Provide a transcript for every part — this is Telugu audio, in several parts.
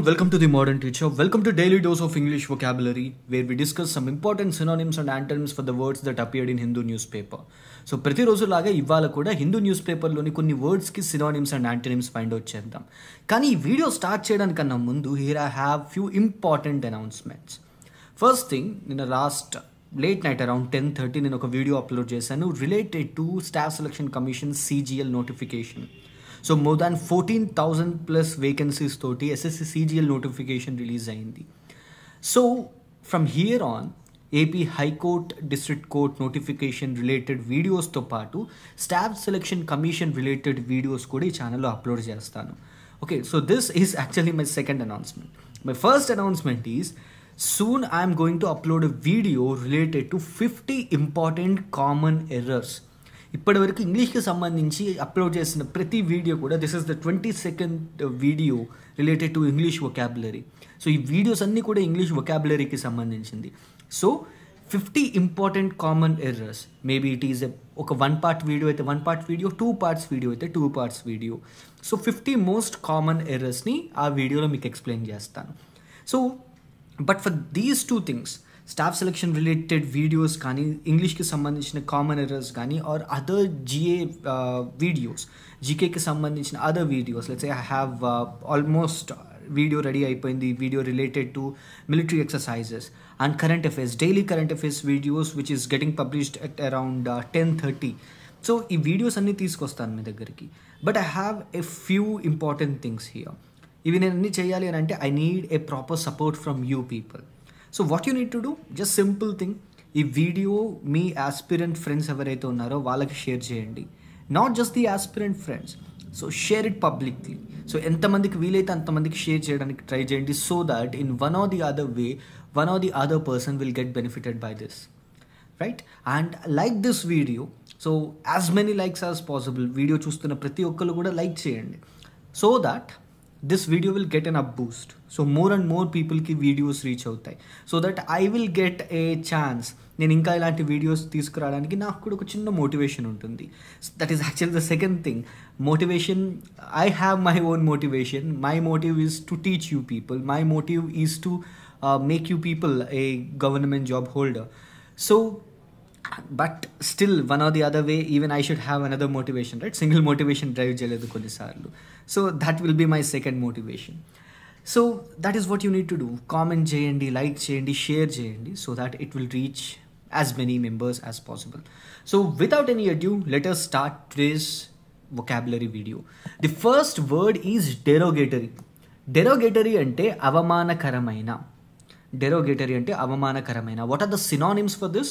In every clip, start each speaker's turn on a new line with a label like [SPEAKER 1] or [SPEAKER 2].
[SPEAKER 1] welcome to the Modern Teacher. Welcome to Daily Dose of English Vocabulary, where we discuss some important synonyms and antonyms for the words that appeared in Hindu newspaper. So ప్రతిరోజు లాగా ఇవాళ కూడా హిందూ న్యూస్ పేపర్లోని కొన్ని వర్డ్స్కి synonyms and antonyms find out చేద్దాం. కానీ ఈ వీడియో స్టార్ట్ చేయడానికన్నా ముందు here I have few important announcements. First thing, నిన్న లాస్ట్ లేట్ నైట్ అరౌండ్ 10:30 నేను ఒక వీడియో అప్లోడ్ చేశాను related to staff selection commission CGL notification. So more than 14,000 plus vacancies తోటి SSC CGL నోటిఫికేషన్ రిలీజ్ అయింది. So from here on AP high court district court notification related వీడియోస్తో పాటు staff selection commission related videos కూడా ఈ ఛానల్లో అప్లోడ్ చేస్తాను. Okay, so this is actually my second announcement. My first announcement is soon I am going to upload a video related to 50 important common errors. ఇప్పటివరకు ఇంగ్లీష్కి సంబంధించి అప్లోడ్ చేసిన ప్రతి వీడియో కూడా this is the 22nd video related to English vocabulary. So ఈ వీడియోస్ అన్నీ కూడా ఇంగ్లీష్ వొకాబులరీకి సంబంధించింది. So 50 important common errors, maybe it is ఒక 1 part వీడియో అయితే 1 part వీడియో, 2 parts వీడియో అయితే 2 parts video. So 50 most common ఎర్రర్స్ని ఆ వీడియోలో మీకు ఎక్స్ప్లెయిన్ చేస్తాను. So but for these two things, staff selection related videos కానీ, ఇంగ్లీష్కి సంబంధించిన కామన్ ఎర్రర్స్ కానీ, ఆర్ అదర్ GA వీడియోస్, జీకేకి సంబంధించిన other videos, let's say I have almost video ready అయిపోయింది, video related to military exercises and current affairs, daily current affairs videos which is getting published at around 10:30. So ఈ వీడియోస్ అన్నీ తీసుకొస్తాను మీ దగ్గరికి. But I have a few important things here. ఇవి నేను అన్నీ చేయాలి అని అంటే I need a proper support from you people. So what you need to do, just simple thing, ఈ వీడియో మీ ఆస్పిరెంట్ ఫ్రెండ్స్ ఎవరైతే ఉన్నారో వాళ్ళకి షేర్ చేయండి. Not just the aspirant friends, so share it publicly. So ఎంతమందికి వీలైతే అంతమందికి షేర్ చేయడానికి ట్రై చేయండి, so that in one or the other way one or the other person will get benefited by this, right? And like this video, so as many likes as possible. Video చూస్తున్న ప్రతి ఒక్కరు కూడా లైక్ చేయండి, so that this video will get an up boost. So more and more people ki videos reach అవుతాయి, so that I will get a chance. నేను ఇంకా ఇలాంటి వీడియోస్ తీసుకురావడానికి నాకు కూడా ఒక చిన్న మోటివేషన్ ఉంటుంది. That is actually the second thing, motivation. I have my own motivation. My motive is to teach you people. My motive is to make you people a government job holder. So but still one or the other way even I should have another motivation, right? Single motivation drive చేయలేదు కొన్నిసార్లు. So that will be my second motivation. So that is what you need to do. Comment చేయండి, లైక్ చేయండి, షేర్ చేయండి, so that it will reach as many members as possible. So without any ado, let us start today's vocabulary video. The first word is derogatory. Derogatory అంటే అవమానకరమైన. Derogatory అంటే అవమానకరమైన. What are the synonyms for this?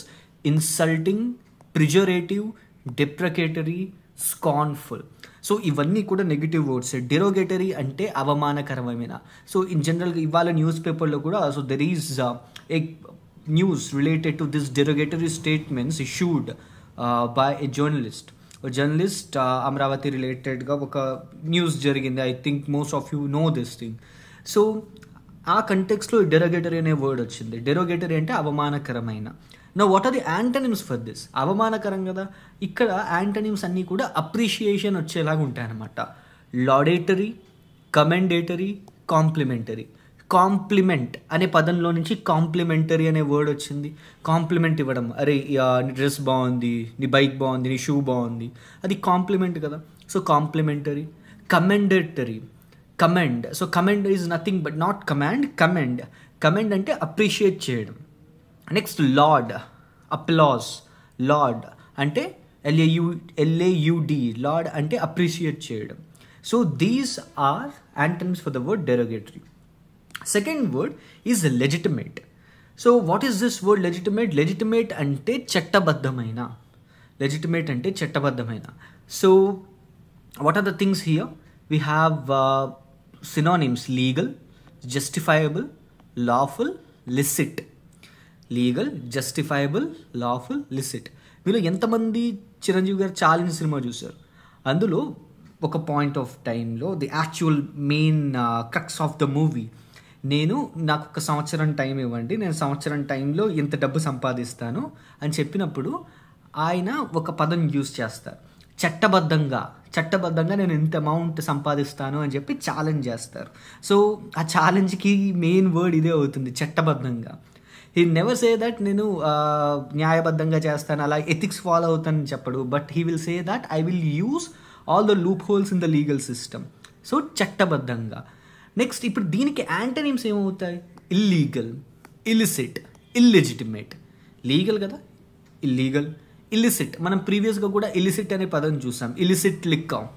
[SPEAKER 1] Insulting, pejorative, deprecatory, scornful. So ఇవన్నీ కూడా నెగిటివ్ వర్డ్స్. డెరోగేటరీ అంటే అవమానకరమైన. సో ఇన్ జనరల్గా ఇవాళ న్యూస్ పేపర్లో కూడా so there is a news related to this derogatory statements issued by a journalist. Amaravati రిలేటెడ్గా ఒక న్యూస్ జరిగింది. I think most of you know this thing. So ఆ కంటెక్స్లో డెరోగేటరీ అనే వర్డ్ వచ్చింది. డెరోగేటరీ అంటే అవమానకరమైన. Know what are the antonyms for this? అవమానకరం కదా, ఇక్కడ యాంటనిమ్స్ అన్నీ కూడా అప్రిషియేషన్ వచ్చేలాగా ఉంటాయన్నమాట. లాడేటరీ, కమెండేటరీ, కాంప్లిమెంటరీ. కాంప్లిమెంట్ అనే పదంలో నుంచి కాంప్లిమెంటరీ అనే వర్డ్ వచ్చింది. కాంప్లిమెంట్ ఇవ్వడం, అరే నీ డ్రెస్ బాగుంది, నీ బైక్ బాగుంది, నీ షూ బాగుంది, అది కాంప్లిమెంట్ కదా. So complimentary. Commendatory, commend. So commend is nothing but not command, commend. Commend అంటే అప్రిషియేట్ చేయడం. Next laud, applause. లార్డ్ అంటే LAUD, లార్డ్ అంటే అప్రిషియేట్ చేయడం. So these are antonyms for the word derogatory. Second word is legitimate. So what is this word legitimate? Legitimate అంటే చట్టబద్ధమైన. లెజిటిమేట్ అంటే చట్టబద్ధమైన. So what are the things here? We have synonyms: legal, justifiable, lawful, licit. Legal, justifiable, lawful, లిసిట్. వీళ్ళు ఎంతమంది చిరంజీవి గారు ఛాలెంజ్ సినిమా చూశారు? అందులో ఒక పాయింట్ ఆఫ్ టైంలో the actual main crux of the movie, నాకు ఒక సంవత్సరం టైం ఇవ్వండి, నేను సంవత్సరం టైంలో ఇంత డబ్బు సంపాదిస్తాను అని చెప్పినప్పుడు ఆయన ఒక పదం యూజ్ చేస్తారు, చట్టబద్ధంగా. చట్టబద్ధంగా నేను ఇంత అమౌంట్ సంపాదిస్తాను అని చెప్పి ఛాలెంజ్ చేస్తారు. సో ఆ ఛాలెంజ్కి మెయిన్ వర్డ్ ఇదే అవుతుంది, చట్టబద్ధంగా. హీ నెవర్ సే దట్ నేను న్యాయబద్ధంగా చేస్తాను, అలా ఎథిక్స్ ఫాలో అవుతానని చెప్పడు. But he will say that I will use all the loopholes in the legal system. So చట్టబద్ధంగా. నెక్స్ట్ ఇప్పుడు దీనికి యాంటనిమ్స్ ఏమవుతాయి? Illegal, illicit, illegitimate. లీగల్ కదా, ఇల్లీగల్. ఇలిసిట్, మనం ప్రీవియస్గా కూడా ఇలిసిట్ అనే పదం చూసాం. Illicit liquor.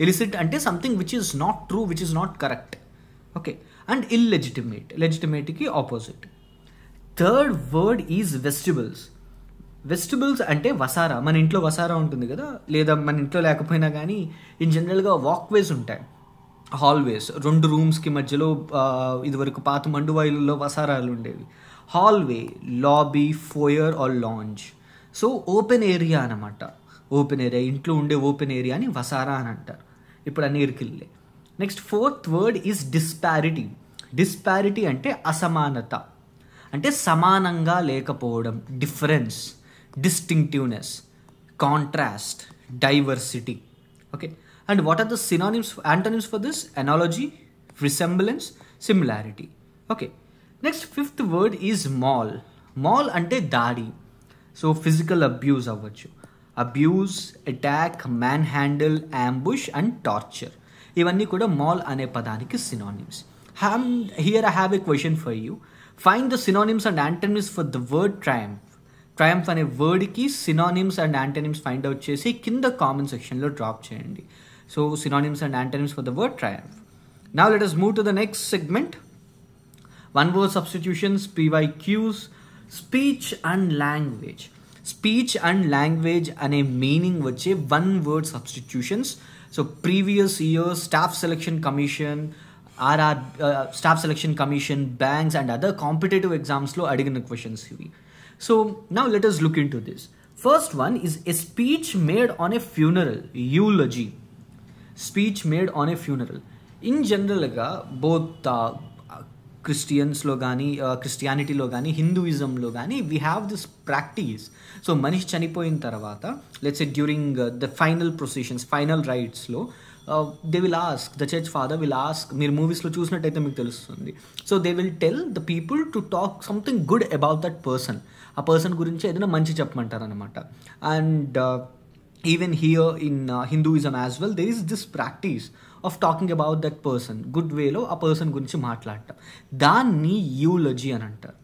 [SPEAKER 1] ఇలిసిట్ అంటే something which is not true, which is not correct. Okay. And illegitimate, లెజిటిమేట్కి opposite. Third word is vestibules. Vestibules అంటే వసారా. మన ఇంట్లో వసారా ఉంటుంది కదా, లేదా మన ఇంట్లో లేకపోయినా కానీ ఇన్ జనరల్గా వాక్వేస్ ఉంటాయి, హాల్వేస్. 2 రూమ్స్కి మధ్యలో ఇదివరకు పాత మండువాయిల్లో వసారాలు ఉండేవి. Hallway, lobby, foyer or lounge. So open area అనమాట. ఓపెన్ ఏరియా, ఇంట్లో ఉండే ఓపెన్ ఏరియాని వసారా అని అంటారు. ఇప్పుడు అన్ని ఇరికిల్లే. Next fourth word is disparity. Disparity అంటే అసమానత, అంటే సమానంగా లేకపోవడం, difference, distinctiveness, contrast, diversity. Okay. And what are the synonyms, antonyms for this? Analogy, resemblance, similarity. Okay. Next, fifth word is maul. Maul ante daadi. So physical abuse avvachu. Abuse, attack, manhandle, ambush and torture. Ivanni kuda maul ane padaniki synonyms. Here I have a question for you. Find the synonyms and antonyms for the word triumph. Triumph అనే వర్డ్కి synonyms and antonyms find out చేసి కింద కామెంట్ సెక్షన్లో డ్రాప్ చేయండి. So synonyms and antonyms for the word triumph. Now let us move to the next segment. One word substitutions, PYQs, speech and language. Speech and language ane meaning vache one word substitutions. So previous year staff selection commission, staff selection commission, banks and other competitive exams lo adigina questions ivi. So now let us look into this. First one is a speech made on a funeral, eulogy. Speech made on a funeral. In జనరల్గా బోత్ క్రిస్టియన్స్లో కానీ, క్రిస్టియానిటీలో కానీ, హిందూయిజంలో కానీ we have this practice. So మనిషి చనిపోయిన తర్వాత let's say during the final processions, final రైట్స్లో they will ask, the church father will ask, మీరు మూవీస్లో చూసినట్టయితే మీకు తెలుస్తుంది. So they will tell the people to talk something good about that person. ఆ పర్సన్ గురించి ఏదైనా మంచి చెప్పమంటారు అనమాట. And even here in Hinduism as well, there is this practice of talking about that person, good way lo a person gurinchi maatladtam, danni eulogy అని అంటారు.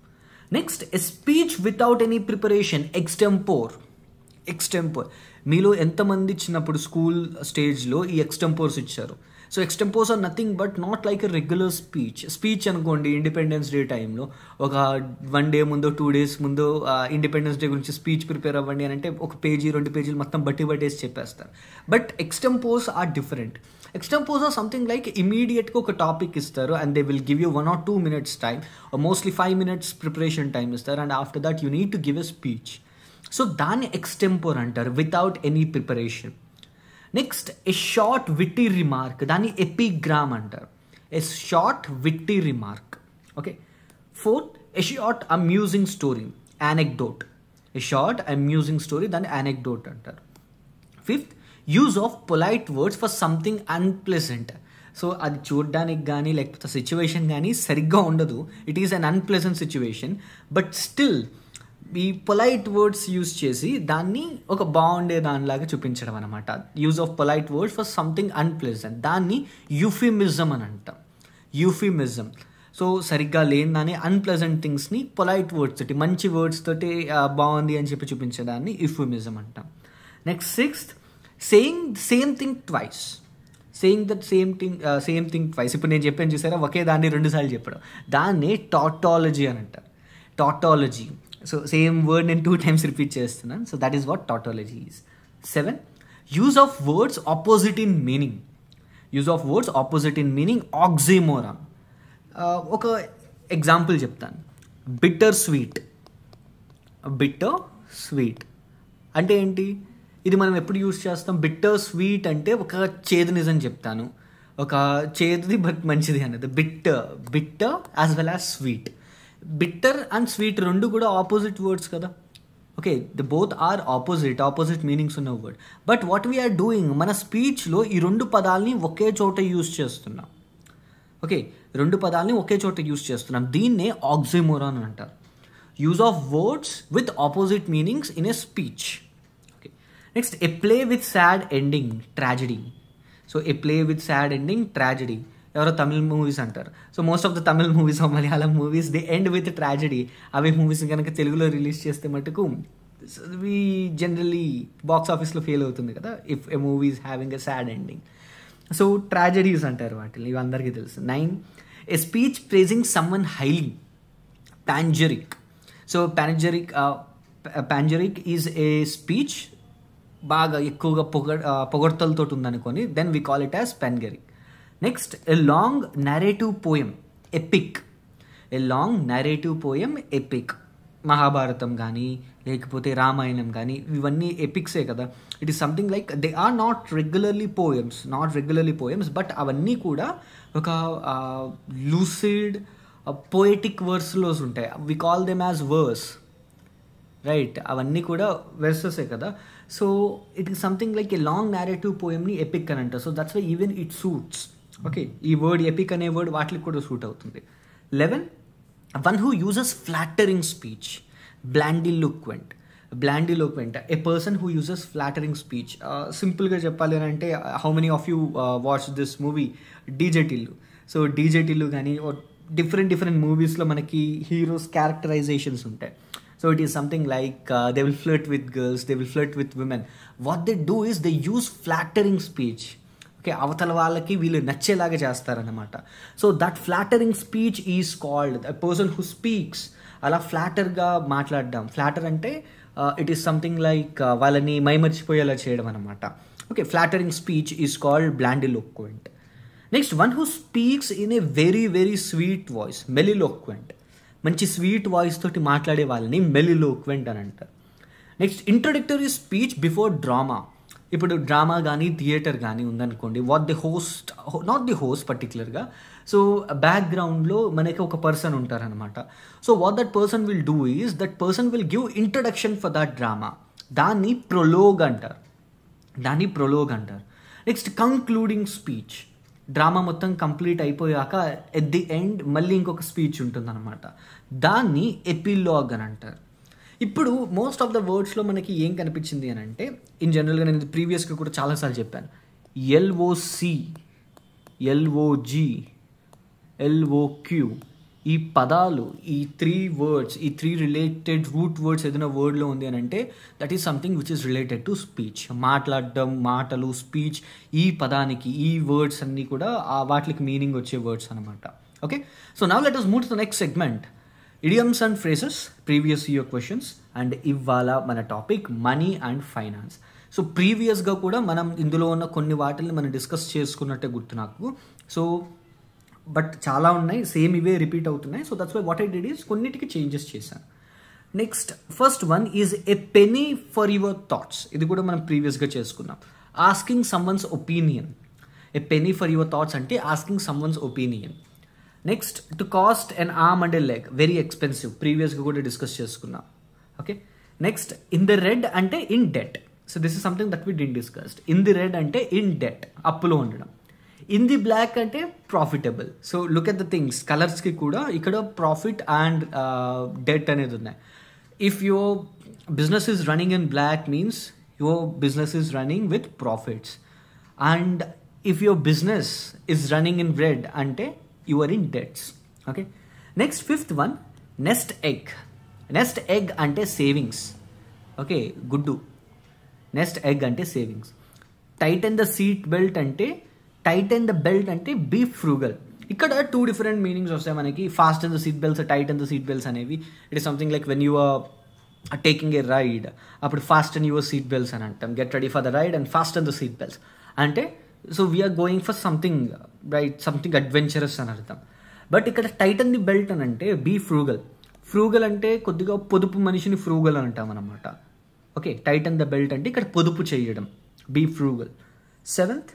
[SPEAKER 1] Next, a speech without any preparation, extempore. మీలో ఎంతమంది చిన్నప్పుడు స్కూల్ స్టేజ్లో ఈ ఎక్స్టెంపోర్స్ ఇచ్చారు? So extempores are nothing but not like a regular speech అనుకోండి. ఇండిపెండెన్స్ డే టైంలో ఒక 1 day ముందు 2 days ముందు ఇండిపెండెన్స్ డే గురించి స్పీచ్ ప్రిపేర్ అవ్వండి అని అంటే ఒక పేజీ 2 pages మొత్తం బట్టేసి చెప్పేస్తారు. But extempores are different. Extempores are something like ఇమీడియట్గా ఒక టాపిక్ ఇస్తారు and they will give you 1 or 2 minutes time, mostly 5 minutes preparation time ఇస్తారు. And after that you need to give a speech. So దాన్ని ఎక్స్టెంపోర్ అంటారు, without any preparation. Next, a short witty remark, దాన్ని ఎపిగ్రామ్ అంటారు. A short witty remark. Okay. Fourth, a short amusing story, anecdote. A short amusing story, దాన్ని యానెక్డోట్ అంటారు. Fifth, use of polite words for something unpleasant. So అది చూడడానికి కానీ లేకపోతే సిచ్యువేషన్ కానీ సరిగ్గా ఉండదు. It is an unpleasant situation, but still ఈ పొలైట్ వర్డ్స్ యూజ్ చేసి దాన్ని ఒక బాగుండే దానిలాగా చూపించడం అనమాట. Use of polite words for something unpleasant, దాన్ని యూఫిమిజం అని అంటాం. యూఫిమిజం. సో సరిగ్గా లేని దాన్ని అన్ప్లెజెంట్ థింగ్స్ని పొలైట్ వర్డ్స్ తోటి, మంచి వర్డ్స్ తోటి బాగుంది అని చెప్పి చూపించడాన్ని యూఫిమిజం అంటాం. Next, sixth, saying same thing twice. Saying that same thing twice. ఇప్పుడు నేను చెప్పాను చూసారా, ఒకే దాన్ని 2 సార్లు చెప్పడం, దాన్ని టాటాలజీ అని అంటారు. టాటాలజీ. సో సేమ్ వర్డ్ నేను 2 times రిపీట్ చేస్తున్నాను. So that is what tautology is. 7, use of words opposite in meaning. Use of words opposite in meaning, oxymoron. ఒక ఎగ్జాంపుల్ చెప్తాను. Bitter sweet. బిట్టర్ స్వీట్ అంటే ఏంటి? ఇది మనం ఎప్పుడు యూజ్ చేస్తాం? బిట్టర్ స్వీట్ అంటే ఒక చేదు నిజం చెప్తాను, ఒక చేదుది బట్ మంచిది అన్నది. Bitter as well as sweet. Bitter and sweet 2 కూడా ఆపోజిట్ వర్డ్స్ కదా. Okay, the both are opposite meanings ఉన్న word. But what we are doing, మన స్పీచ్లో ఈ రెండు పదాలని ఒకే చోట యూజ్ చేస్తున్నాం. ఓకే, రెండు పదాలని ఒకే చోట యూజ్ చేస్తున్నాం. దీన్నే ఆక్సిమోరాన్ అంటారు. Use of words with opposite meanings in a speech. Okay, next a play with sad ending, tragedy. So a play with sad ending, tragedy. ఎవరో తమిళ్ మూవీస్ అంటారు. So most of the Tamil movies or Malayalam movies, they end with tragedy. అవే మూవీస్ కనుక తెలుగులో రిలీజ్ చేస్తే మటుకు వి జనరలీ బాక్స్ ఆఫీస్లో ఫెయిల్ అవుతుంది కదా, if a movie is having a sad ending. So tragedies అంటారు వాటిని, ఇవి అందరికీ తెలుసు. 9, a speech praising someone highly, panegyric. So panegyric is a speech బాగా ఎక్కువగా పొగడ్తలతో ఉందనుకొని, then we call it as panegyric. Next a long narrative poem, epic. A long narrative poem, epic. Mahabharatam కానీ లేకపోతే రామాయణం కానీ ఇవన్నీ ఎపిక్సే కదా. It is something like they are not regularly poems, but అవన్నీ కూడా ఒక లూసిడ్ పోయిటిక్ వర్స్లో ఉంటాయి. We call them as verse, right? అవన్నీ కూడా వెర్సెసే కదా. So it is something like a long narrative పోయమ్ని ఎపిక్ అని అంటారు. So that's why even it suits. Okay, ఈ వర్డ్ ఎపిక్ అనే వర్డ్ వాటికి కూడా సూట్ అవుతుంది. 11, one who uses flattering speech, blandiloquent. A person who uses flattering speech. సింపుల్గా చెప్పాలి అని అంటే, how many of you watch this movie DJ Tillu? So DJ Tillu కానీ డిఫరెంట్ మూవీస్లో మనకి హీరోస్ క్యారెక్టరైజేషన్స్ ఉంటాయి. So it is something like they will flirt with girls, they will flirt with women. What they do is they use flattering speech. Okay, అవతల వాళ్ళకి వీళ్ళు నచ్చేలాగా చేస్తారనమాట. So that flattering speech is called a person who speaks అలా ఫ్లాటర్గా మాట్లాడడం. ఫ్లాటర్ అంటే ఇట్ ఈస్ సంథింగ్ లైక్ వాళ్ళని మైమర్చిపోయేలా చేయడం అనమాట. Okay, flattering speech is called blandiloquent. Next, one who speaks in a very sweet voice, melliloquent. మంచి స్వీట్ వాయిస్ తోటి మాట్లాడే వాళ్ళని మెలిలోక్వెంట్ అని అంటారు. Next, introductory speech before drama. ఇప్పుడు డ్రామా కానీ థియేటర్ కానీ ఉందనుకోండి, నాట్ ది హోస్ట్ పర్టికులర్గా, సో బ్యాక్గ్రౌండ్లో మనకి ఒక పర్సన్ ఉంటారనమాట. So what that person will do is that person will give introduction for that drama. దాన్ని ప్రొలోగ్ అంటారు. Next, concluding speech. డ్రామా మొత్తం కంప్లీట్ అయిపోయాక ఎట్ ది ఎండ్ మళ్ళీ ఇంకొక స్పీచ్ ఉంటుందన్నమాట. దాన్ని ఎపిలాగ్ అని అంటారు. ఇప్పుడు మోస్ట్ ఆఫ్ ద వర్డ్స్లో మనకి ఏం కనిపించింది అని అంటే, ఇన్ జనరల్గా నేను ప్రీవియస్గా కూడా చాలాసార్లు చెప్పాను, ఎల్ఓసి, ఎల్ఓజి, ఎల్ఓక్యూ, ఈ పదాలు, ఈ 3 వర్డ్స్, ఈ 3 రిలేటెడ్ రూట్ వర్డ్స్ ఏదైనా వర్డ్లో ఉంది అని అంటే that is something which is related to speech. మాట్లాడడం, మాటలు, స్పీచ్, ఈ పదానికి ఈ వర్డ్స్ అన్నీ కూడా వాటికి మీనింగ్ వచ్చే వర్డ్స్ అనమాట. Okay, so now let us move to the next segment, idioms and phrases, previous year questions. And ఇవాళ మన topic money and finance. So ప్రీవియస్గా కూడా మనం ఇందులో ఉన్న కొన్ని వాటిని మనం డిస్కస్ చేసుకున్నట్టే గుర్తు నాకు. సో బట్ చాలా ఉన్నాయి, సేమ్ ఇవే రిపీట్ అవుతున్నాయి. So that's why what I did is కొన్నిటికి చేంజెస్ చేశాను. Next, first one is a penny for your thoughts. ఇది కూడా మనం ప్రీవియస్గా చేసుకున్నాం. Asking someone's opinion. A penny for your thoughts అంటే asking someone's opinion. Next, to cost an arm and a leg, very expensive. ప్రీవియస్గా కూడా డిస్కస్ చేసుకున్నాం. Okay, next, in the red అంటే in debt. So this is something that we did discussed. In the red అంటే ఇన్ డెట్, అప్పులో ఉండడం. ఇన్ ది బ్లాక్ అంటే profitable. So look at the things, కలర్స్కి కూడా ఇక్కడ ప్రాఫిట్ అండ్ డెట్ అనేది ఉన్నాయి. If your business is running in black means your business is running with profits. And if your business is running in red అంటే you are in debts. Okay, next, fifth one, nest egg. Nest egg అంటే సేవింగ్స్. ఓకే, గుడ్డు. నెస్ట్ ఎగ్ అంటే savings. Titan the seat belt అంటే, టైటన్ ద బెల్ట్ అంటే బీ ఫ్రూగల్. ఇక్కడ 2 డిఫరెంట్ మీనింగ్స్ వస్తాయి మనకి. Fasten the seat belts, tighten the seat belts అనేవి it is something like when you are taking a ride, అప్పుడు fasten your seat belts అని అంటాం. Get ready for the ride and fasten the seat belts అంటే so we are going for something right, something adventurous అని అర్థం. బట్ ఇక్కడ టైటన్ ది బెల్ట్ అని అంటే బీ ఫ్రూగల్. ఫ్రూగల్ అంటే కొద్దిగా పొదుపు మనిషిని ఫ్రూగల్ అని అంటాం అనమాట. ఓకే, టైటన్ ద బెల్ట్ అంటే ఇక్కడ పొదుపు చేయడం, be frugal. 7th,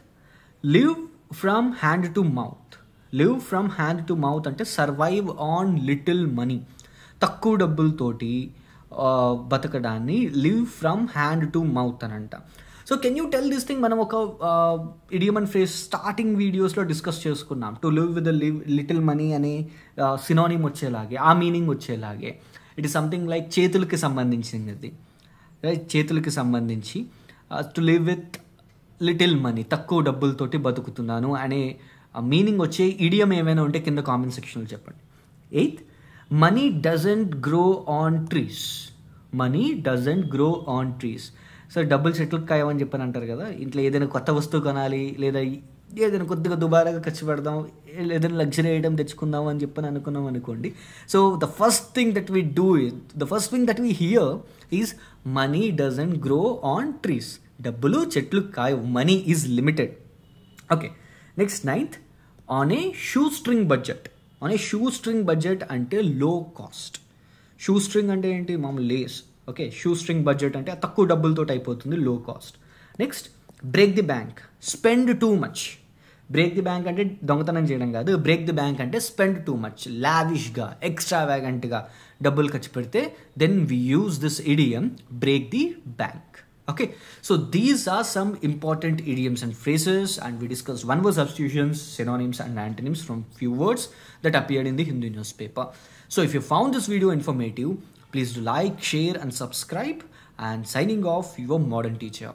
[SPEAKER 1] live from hand to mouth. Live from hand to mouth అంటే సర్వైవ్ ఆన్ లిటిల్ మనీ. తక్కువ డబ్బులతోటి బతకడాన్ని live from hand to mouth అని అంట. So can you tell this thing? మనం ఒక ఇడియమ్ అండ్ ఫ్రేజ్ స్టార్టింగ్ వీడియోస్లో డిస్కస్ చేసుకున్నాం. To live with little money అనే సినానిమ్ వచ్చేలాగే, ఆ మీనింగ్ వచ్చేలాగే. ఇట్ ఈస్ సంథింగ్ లైక్ చేతులకి సంబంధించినది, రైట్? చేతులకి సంబంధించి to live with little money, తక్కువ డబ్బులతోటి బతుకుతున్నాను అనే మీనింగ్ వచ్చే ఇడియం ఏమైనా ఉంటే కింద కామెంట్ సెక్షన్లో చెప్పండి. 8th, money doesn't grow on trees. Money doesn't grow on trees. So డబ్బులు చెట్లకు కాయమని చెప్పని అంటారు కదా. ఇంట్లో ఏదైనా కొత్త వస్తువు కొనాలి, లేదా ఏదైనా కొద్దిగా దుబారాగా ఖర్చు పెడదాం, ఏదైనా లగ్జరీ ఐటమ్ తెచ్చుకుందాం అని చెప్పని అనుకున్నాం అనుకోండి. So the first thing that we do, the first thing that we hear is money doesn't grow on trees. డబ్బులు చెట్లు కాయవు, money is limited. Okay, next 9th, on a shoestring budget. On a shoestring budget అంటే లో కాస్ట్. షూ స్ట్రింగ్ అంటే ఏంటి? మామూలు lace. Okay, shoestring budget అంటే తక్కువ డబ్బులతో అయిపోతుంది, low cost. Next, break the bank. Spend too much. Break the bank అంటే దొంగతనం చేయడం కాదు. బ్రేక్ ది బ్యాంక్ అంటే స్పెండ్ టూ మచ్, లావిష్గా, ఎక్స్ట్రావాగెంట్గా డబ్బులు ఖర్చు పెడితే then we use this idiom, break the bank. Okay, so these are some important idioms and phrases, and we discussed one word substitutions, synonyms and antonyms from few words that appeared in the Hindu newspaper. So if you found this video informative, please do like, share and subscribe, and signing off, your modern teacher.